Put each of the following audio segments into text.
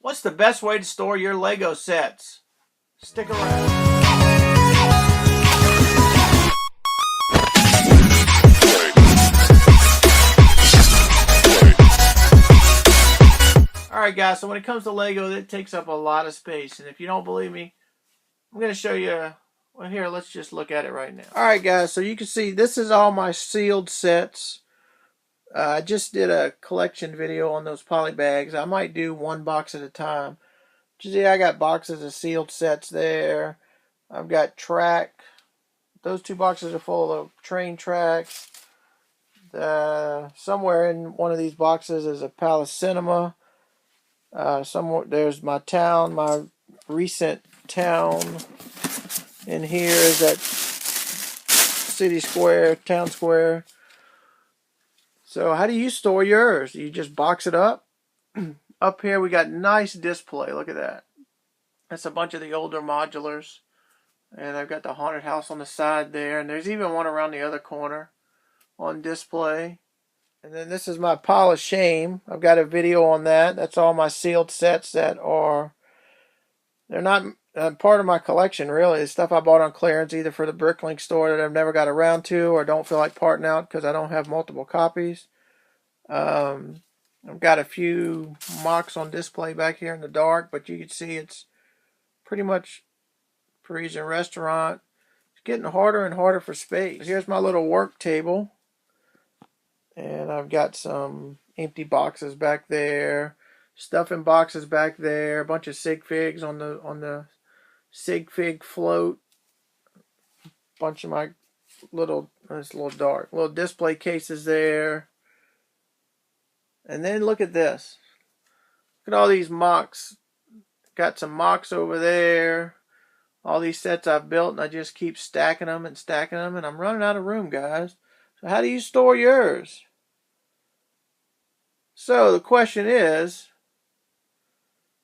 What's the best way to store your Lego sets? Stick around. Alright guys, so when it comes to Lego, it takes up a lot of space. And if you don't believe me, I'm going to show you. Well, here, let's just look at it right now. Alright guys, so you can see this is all my sealed sets. I just did a collection video on those poly bags. I might do one box at a time. See, I got boxes of sealed sets there. I've got track. Those two boxes are full of train tracks. Somewhere in one of these boxes is a Palace Cinema. Somewhere there's my town, my recent town. In here is that city square, town square. So how do you store yours? You just box it up? Up here we got nice display. Look at that. That's a bunch of the older modulars. And I've got the haunted house on the side there. And there's even one around the other corner on display. And then this is my pile of shame. I've got a video on that. That's all my sealed sets that are... They're not part of my collection, really. It's stuff I bought on clearance, either for the Bricklink store that I've never got around to, or don't feel like parting out because I don't have multiple copies. I've got a few mocks on display back here in the dark, but you can see it's pretty much Parisian restaurant. It's getting harder and harder for space. Here's my little work table. And I've got some empty boxes back there. Stuff in boxes back there. A bunch of sig figs on the sig fig float. Bunch of my little, it's a little dark, little display cases there. And then look at this. Look at all these mocks. Got some mocks over there. All these sets I've built, and I just keep stacking them, and I'm running out of room, guys. So how do you store yours? So the question is,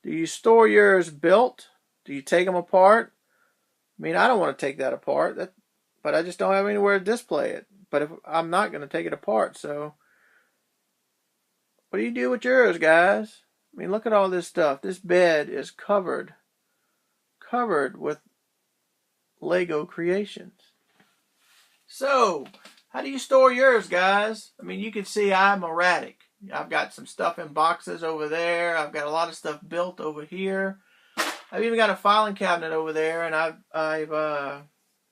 do you store yours built? Do you take them apart? I mean, I don't want to take that apart, but I just don't have anywhere to display it. But if I'm not going to take it apart, so what do you do with yours, guys? I mean, look at all this stuff. This bed is covered with Lego creations. So, how do you store yours, guys? I mean, you can see I'm erratic. I've got some stuff in boxes over there. I've got a lot of stuff built over here. I've even got a filing cabinet over there, and I've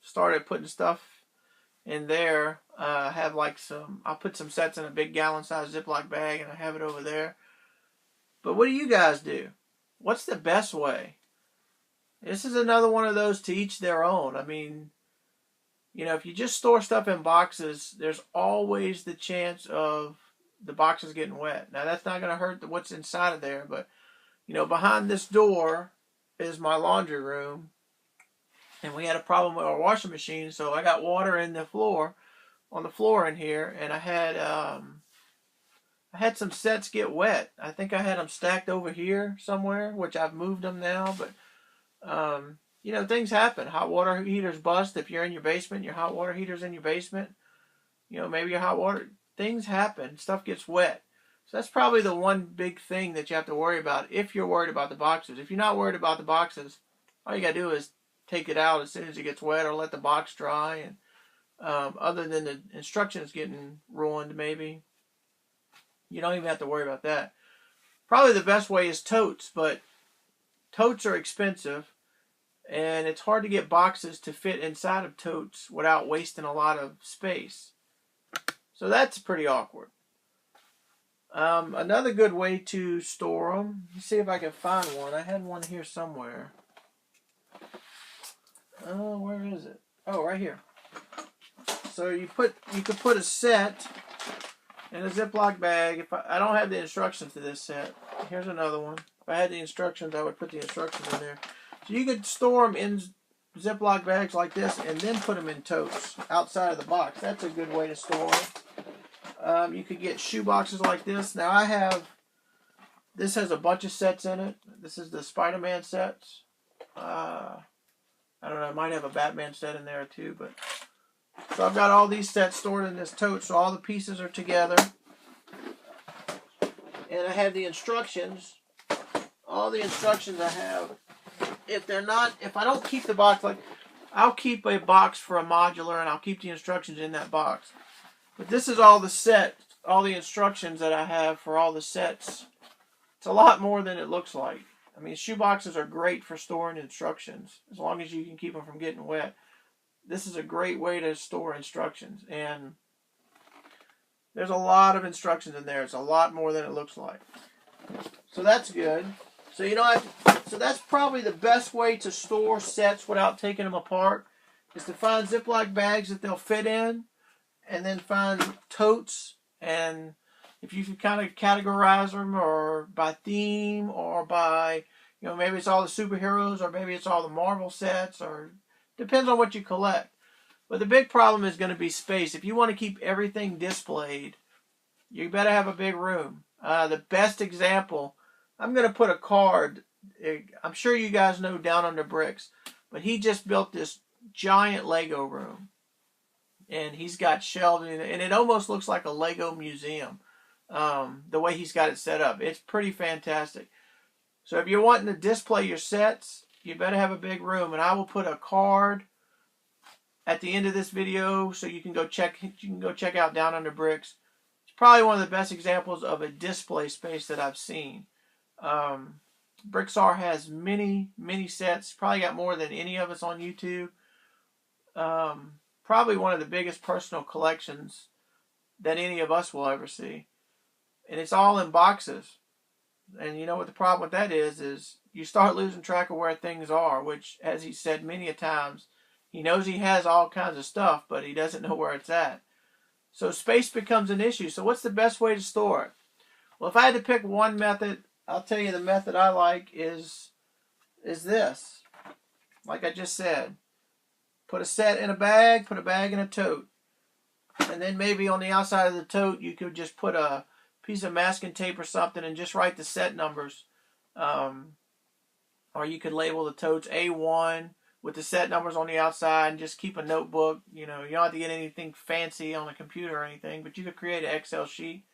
started putting stuff in there. Have like I'll put some sets in a big gallon-sized Ziploc bag, and I have it over there. But what do you guys do? What's the best way? This is another one of those to each their own. I mean, you know, if you just store stuff in boxes, there's always the chance of the boxes getting wet. Now, that's not going to hurt what's inside of there, but, you know, behind this door is my laundry room, and we had a problem with our washing machine, so I got water in the floor, on the floor in here, and I had some sets get wet. I think I had them stacked over here somewhere, which I've moved them now, but, you know, things happen. Hot water heaters bust if you're in your basement. Your hot water heater's in your basement. You know, maybe your hot water... Things happen. Stuff gets wet. So that's probably the one big thing that you have to worry about if you're worried about the boxes. If you're not worried about the boxes, all you got to do is take it out as soon as it gets wet, or let the box dry. And other than the instructions getting ruined, maybe, you don't even have to worry about that. Probably the best way is totes, but totes are expensive, and it's hard to get boxes to fit inside of totes without wasting a lot of space. So that's pretty awkward. Another good way to store them. Let's see if I can find one. I had one here somewhere. Oh, where is it? Oh, right here. So you could put a set in a Ziploc bag. If I don't have the instructions to this set. Here's another one. If I had the instructions, I would put the instructions in there. So you could store them in Ziploc bags like this, and then put them in totes outside of the box. That's a good way to store them. You could get shoe boxes like this. Now this has a bunch of sets in it. This is the Spider-Man sets. I don't know, I might have a Batman set in there too, but so I've got all these sets stored in this tote, so all the pieces are together. And I have the instructions all the instructions I have, if I don't keep the box, like I'll keep a box for a modular and I'll keep the instructions in that box. But this is all the instructions that I have for all the sets. It's a lot more than it looks like. I mean, shoe boxes are great for storing instructions as long as you can keep them from getting wet. This is a great way to store instructions, and there's a lot of instructions in there. It's a lot more than it looks like. So that's good. So so that's probably the best way to store sets without taking them apart, is to find Ziploc bags that they'll fit in, and then find totes. And if you can kind of categorize them, or by theme, or by, maybe it's all the superheroes, or maybe it's all the Marvel sets, or depends on what you collect. But the big problem is going to be space. If you want to keep everything displayed, you better have a big room. The best example, I'm going to put a card. I'm sure you guys know Down Under Bricks, but he just built this giant Lego room. And he's got shelves in it, and it almost looks like a Lego museum, the way he's got it set up. It's pretty fantastic. So if you're wanting to display your sets, you better have a big room. And I will put a card at the end of this video so you can go check out Down Under Bricks. It's probably one of the best examples of a display space that I've seen. Bricktsar has many sets. Probably got more than any of us on YouTube. Probably one of the biggest personal collections that any of us will ever see. And it's all in boxes. And you know what the problem with that is you start losing track of where things are, which, as he said many a times, he knows he has all kinds of stuff, but he doesn't know where it's at. So space becomes an issue. So what's the best way to store it? Well, if I had to pick one method, I'll tell you the method I like is this. Like I just said. Put a set in a bag, put a bag in a tote. And then maybe on the outside of the tote, you could just put a piece of masking tape or something and just write the set numbers. Or you could label the totes A1 with the set numbers on the outside and just keep a notebook. You don't have to get anything fancy on a computer or anything, but you could create an Excel sheet.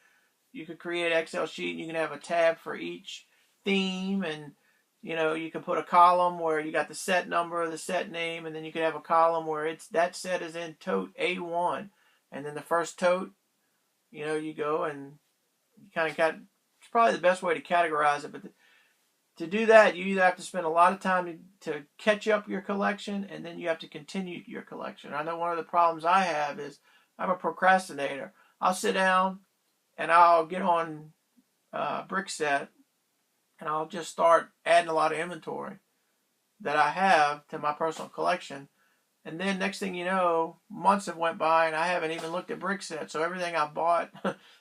You could create an Excel sheet and you can have a tab for each theme, and you can put a column where you got the set number, the set name, and then you could have a column where that set is in tote A1. And then the first tote, you go and you kind of it's probably the best way to categorize it. But to do that, you either have to spend a lot of time to catch up your collection, and then you have to continue your collection. I know one of the problems I have is I'm a procrastinator. I'll sit down and I'll get on Bricktsar, and I'll just start adding a lot of inventory that I have to my personal collection. And then next thing you know, months have went by and I haven't even looked at Bricktsar. So everything I bought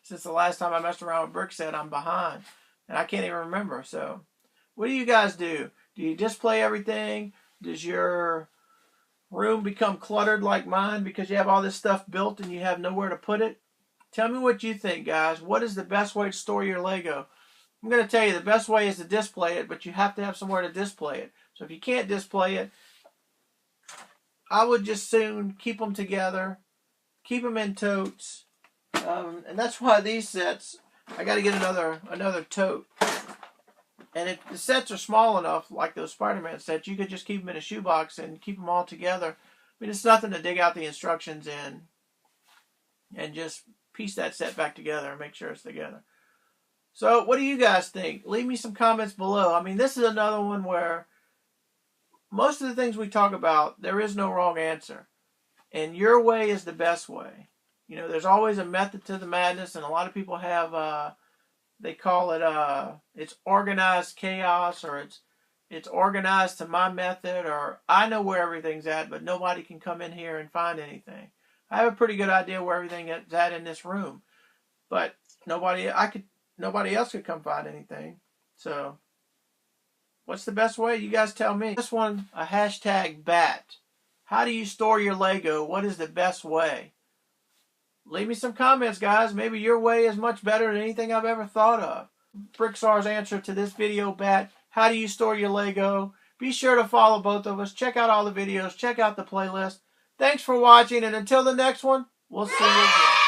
since the last time I messed around with Bricktsar, I'm behind. And I can't even remember. So what do you guys do? Do you display everything? Does your room become cluttered like mine because you have all this stuff built and you have nowhere to put it? Tell me what you think, guys. What is the best way to store your Lego? I'm going to tell you the best way is to display it, but you have to have somewhere to display it. So if you can't display it, I would just soon keep them together, keep them in totes, and that's why these sets, I got to get another tote. And if the sets are small enough, like those Spider-Man sets, you could just keep them in a shoebox and keep them all together. I mean, it's nothing to dig out the instructions in and just piece that set back together and make sure it's together. So what do you guys think? Leave me some comments below. I mean, this is another one where most of the things we talk about, there is no wrong answer. And your way is the best way. There's always a method to the madness, and a lot of people have, they call it, it's organized chaos, or it's organized to my method, or I know where everything's at, but nobody can come in here and find anything. I have a pretty good idea where everything is at in this room, but nobody else could come find anything. So what's the best way? You guys tell me. This one, a hashtag BAT. How do you store your Lego? What is the best way? Leave me some comments, guys. Maybe your way is much better than anything I've ever thought of. Bricktsar's answer to this video, BAT. How do you store your Lego? Be sure to follow both of us. Check out all the videos. Check out the playlist. Thanks for watching, and until the next one, we'll see you again.